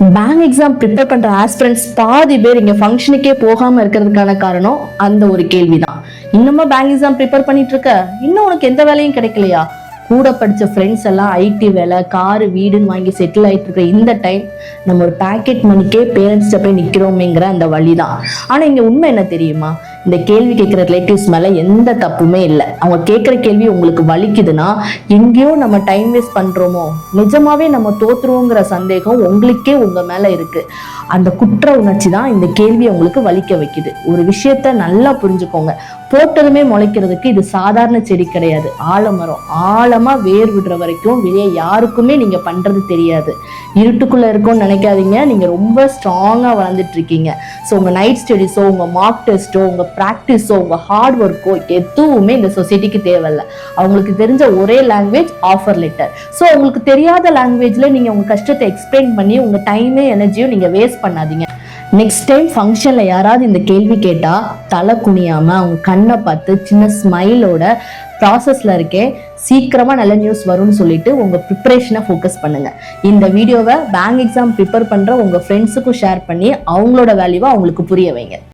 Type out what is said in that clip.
Bank exam prepare பண்ற aspirants பாதி பேர் இங்க ஃபங்க்ஷனுக்கே போகாம இருக்கிறதுக்கான காரணம் அந்த ஒரு கேள்விதான். இன்னுமா பேங்க் எக்ஸாம் ப்ரிப்பேர் பண்ணிட்டு இருக்க? இன்னும் உனக்கு எந்த வேலையும் கிடைக்கலையா? கூட படிச்ச ஃப்ரெண்ட்ஸ் எல்லாம் ஐடி வேலை, காரு, வீடுன்னு வாங்கி செட்டில் ஆயிட்டு இருக்க இந்த டைம் நம்ம ஒரு பேக்கெட் மணிக்கே பேரண்ட்ஸ்ட போய் நிக்கிறோமேங்கிற அந்த வழிதான். ஆனா இங்க உண்மை என்ன தெரியுமா? இந்த கேள்வி கேட்கிற ரிலேட்டிவ்ஸ் மேல எந்த தப்புமே இல்லை. அவங்க கேட்கிற கேள்வி உங்களுக்கு வலிக்குதுன்னா எங்கேயோ நம்ம டைம் வேஸ்ட் பண்றோமோ, நிஜமாவே நம்ம தோத்துருவோங்கிற சந்தேகம் உங்களுக்கே உங்க மேல இருக்கு. அந்த குற்ற உணர்ச்சி தான் இந்த கேள்வியை உங்களுக்கு வலிக்க வைக்குது. ஒரு விஷயத்த நல்லா புரிஞ்சுக்கோங்க. போட்டதுமே முளைக்கிறதுக்கு இது சாதாரண செடி கிடையாது, ஆலமரம். ஆழமா வேர் விடுற வரைக்கும் வெளியே யாருக்குமே நீங்க பண்றது தெரியாது. இருட்டுக்குள்ள இருக்கும்னு நினைக்காதீங்க, நீங்க ரொம்ப ஸ்ட்ராங்கா வளர்ந்துட்டு இருக்கீங்க. ஸோ உங்க நைட் ஸ்டடிஸோ, உங்க மார்க் டெஸ்ட்டோ, உங்க ப்ராக்டிஸோ, உங்க ஹார்ட் ஒர்க்கோ எதுவுமே இந்த சொசைட்டிக்கு தேவையில்லை. அவங்களுக்கு தெரிஞ்ச ஒரே லாங்குவேஜ் ஆஃபர் லெட்டர். ஸோ உங்களுக்கு தெரியாத லாங்குவேஜ்ல நீங்க உங்க கஷ்டத்தை எக்ஸ்பிளைன் பண்ணி உங்க டைமே எனர்ஜியும் நீங்க வேஸ்ட் பண்ணாதீங்க. நெக்ஸ்ட் டைம் ஃபங்க்ஷன்ல யாராவது இந்த கேள்வி கேட்டா தலை குனியாம அவங்க கண்ணை பார்த்து சின்ன ஸ்மைலோட ப்ராசஸ்ல இருக்கேன், சீக்கிரமா நல்ல நியூஸ் வரும்னு சொல்லிட்டு உங்க ப்ரிப்பரேஷனை ஃபோக்கஸ் பண்ணுங்க. இந்த வீடியோவை பேங்க் எக்ஸாம் ப்ரிப்பேர் பண்ற உங்க ஃப்ரெண்ட்ஸுக்கும் ஷேர் பண்ணி அவங்களோட வேல்யூவை அவங்களுக்கு புரிய வைங்க.